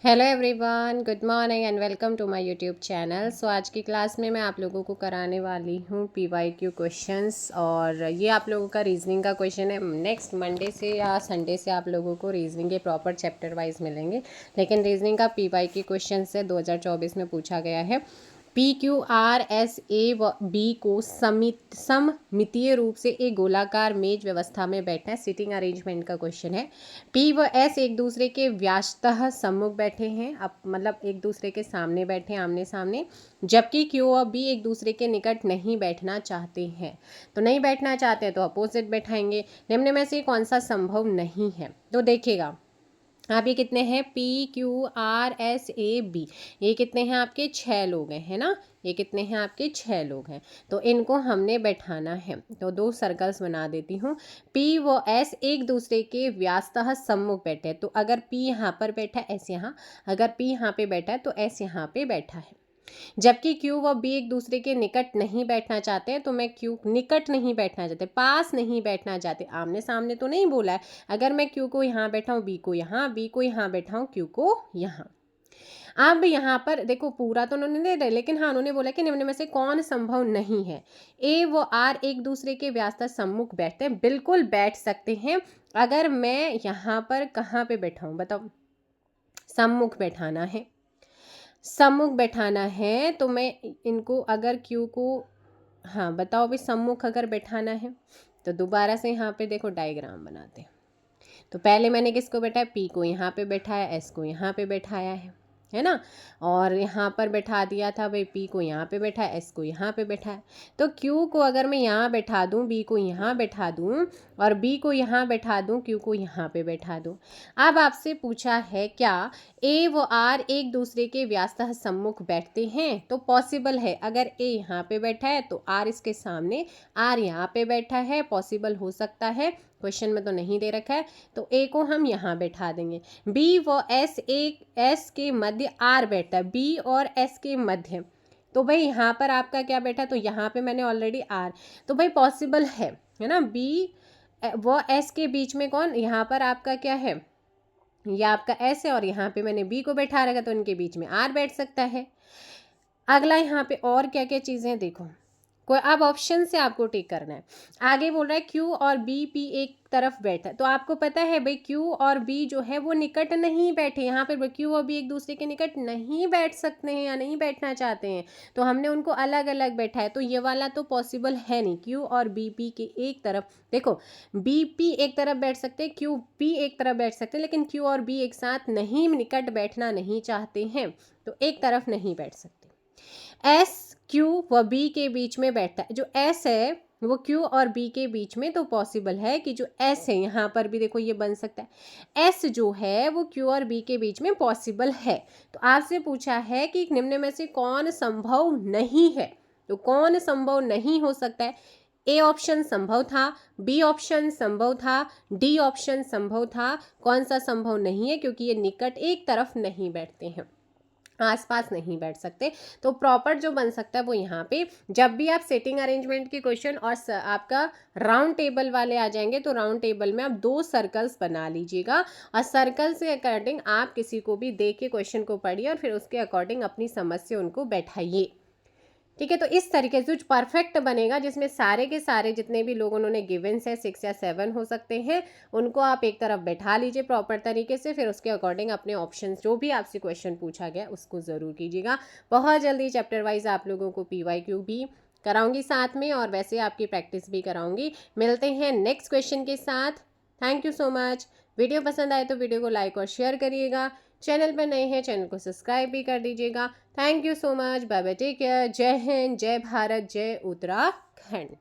Hello everyone, good morning and welcome to my YouTube channel. So आज की class में मैं आप लोगों को कराने वाली हूँ पीवाईक्यू क्वेश्चंस। और ये आप लोगों का रीजनिंग का क्वेश्चन है। नेक्स्ट मंडे से या संडे से आप लोगों को रीजनिंग के प्रॉपर चैप्टर वाइज मिलेंगे, लेकिन रीजनिंग का पीवाईक्यू क्वेश्चन से 2024 में पूछा गया है। पी क्यू आर एस ए व बी को सममितीय रूप से एक गोलाकार मेज व्यवस्था में बैठना है। सिटिंग अरेंजमेंट का क्वेश्चन है। पी व एस एक दूसरे के व्यासतः सम्मुख बैठे हैं, अब मतलब एक दूसरे के सामने बैठे हैं, आमने सामने, जबकि क्यू और बी एक दूसरे के निकट नहीं बैठना चाहते हैं। तो नहीं बैठना चाहते हैं तो अपोजिट बैठाएंगे। निम्न में से कौन सा संभव नहीं है? तो देखिएगा, आप ये कितने हैं, P Q R S A B, ये कितने हैं आपके? 6 लोग हैं, है ना। ये कितने हैं आपके? 6 लोग हैं। तो इनको हमने बैठाना है। तो 2 सर्कल्स बना देती हूँ। पी व एस एक दूसरे के व्यासतः सम्मुख बैठे हैं। तो अगर पी यहाँ पर बैठा है, एस यहाँ, अगर पी यहाँ पे बैठा है तो एस यहाँ पे बैठा है। जबकि क्यू व बी एक दूसरे के निकट नहीं बैठना चाहते हैं। तो मैं क्यू निकट नहीं बैठना चाहते, पास नहीं बैठना चाहते, आमने सामने तो नहीं बोला है। अगर मैं क्यू को यहाँ बैठाऊँ, बी को यहाँ, बी को यहाँ बैठाऊँ, क्यू को यहाँ। अब यहाँ पर देखो, पूरा तो उन्होंने दे दिया, लेकिन हाँ उन्होंने बोला कि निम्न में से कौन संभव नहीं है। ए व आर एक दूसरे के व्यासतः सम्मुख बैठते हैं। बिल्कुल बैठ सकते हैं। अगर मैं यहाँ पर कहाँ पे बैठाऊँ बताओ? सम्मुख बैठाना है, सम्मुख बैठाना है। तो मैं इनको अगर क्यू को, हाँ बताओ भी, सम्मुख अगर बैठाना है तो दोबारा से यहाँ पे देखो डायग्राम बनाते हैं। तो पहले मैंने किसको बैठाया? पी को यहाँ पे बैठाया, एस को यहाँ पे बैठाया है ना। और यहाँ पर बैठा दिया था भाई, पी को यहाँ पे बैठा, एस को यहाँ पे बैठा। तो क्यू को अगर मैं यहाँ बैठा दूँ, बी को यहाँ बैठा दूँ, और बी को यहाँ बैठा दूँ, क्यू को यहाँ पे बैठा दूँ। अब आपसे पूछा है क्या ए व आर एक दूसरे के व्यासतः सम्मुख बैठते हैं? तो पॉसिबल है। अगर ए यहाँ पे बैठा है तो आर इसके सामने, आर यहाँ पे बैठा है, पॉसिबल हो सकता है। क्वेश्चन में तो नहीं दे रखा है, तो ए को हम यहाँ बैठा देंगे। बी व एस, एक एस के मध्य आर बैठता है, बी और एस के मध्य। तो भाई यहाँ पर आपका क्या बैठा? तो यहाँ पे मैंने ऑलरेडी आर, तो भाई पॉसिबल है ना। बी व एस के बीच में कौन? यहाँ पर आपका क्या है? ये आपका एस है, और यहाँ पे मैंने बी को बैठा रखा, तो इनके बीच में आर बैठ सकता है। अगला यहाँ पे और क्या क्या चीज़ें देखो, कोई अब ऑप्शन से आपको टिक करना है। आगे बोल रहा है क्यू और बी, पी एक तरफ बैठा है। तो आपको पता है भाई, क्यू और बी जो है वो निकट नहीं बैठे। यहाँ पे क्यू और बी एक दूसरे के निकट नहीं बैठ सकते हैं या नहीं बैठना चाहते हैं, तो हमने उनको अलग अलग बैठा है। तो ये वाला तो पॉसिबल है नहीं। क्यू और बी पी के एक तरफ, देखो बी पी एक तरफ बैठ सकते हैं, क्यू पी एक तरफ बैठ सकते हैं, लेकिन क्यू और बी एक साथ नहीं, निकट बैठना नहीं चाहते हैं, तो एक तरफ नहीं बैठ सकते। एस क्यू व बी के बीच में बैठता है। जो एस है वो क्यू और बी के बीच में, तो पॉसिबल है कि जो एस है यहाँ पर भी देखो ये बन सकता है। एस जो है वो क्यू और बी के बीच में पॉसिबल है। तो आपसे पूछा है कि निम्न में से कौन संभव नहीं है। तो कौन संभव नहीं हो सकता है? ए ऑप्शन संभव था, बी ऑप्शन संभव था, डी ऑप्शन संभव था। कौन सा संभव नहीं है? क्योंकि ये निकट एक तरफ नहीं बैठते हैं, आसपास नहीं बैठ सकते। तो प्रॉपर जो बन सकता है वो यहाँ पे, जब भी आप सेटिंग अरेंजमेंट के क्वेश्चन और आपका राउंड टेबल वाले आ जाएंगे, तो राउंड टेबल में आप 2 सर्कल्स बना लीजिएगा, और सर्कल से अकॉर्डिंग आप किसी को भी दे के क्वेश्चन को पढ़िए, और फिर उसके अकॉर्डिंग अपनी समझ से उनको बैठाइए। ठीक है, तो इस तरीके से जो परफेक्ट बनेगा, जिसमें सारे के सारे जितने भी लोग उन्होंने गिवन्स है, 6 या 7 हो सकते हैं, उनको आप एक तरफ बैठा लीजिए प्रॉपर तरीके से। फिर उसके अकॉर्डिंग अपने ऑप्शंस, जो भी आपसे क्वेश्चन पूछा गया उसको ज़रूर कीजिएगा। बहुत जल्दी चैप्टर वाइज आप लोगों को पीवाईक्यू भी कराऊंगी साथ में, और वैसे आपकी प्रैक्टिस भी कराऊंगी। मिलते हैं नेक्स्ट क्वेश्चन के साथ। Thank you so much. Video पसंद आए तो वीडियो को लाइक और शेयर करिएगा। चैनल पर नए हैं, चैनल को सब्सक्राइब भी कर दीजिएगा। Thank you so much. Bye bye, take care. जय हिंद, जय भारत, जय उत्तराखंड।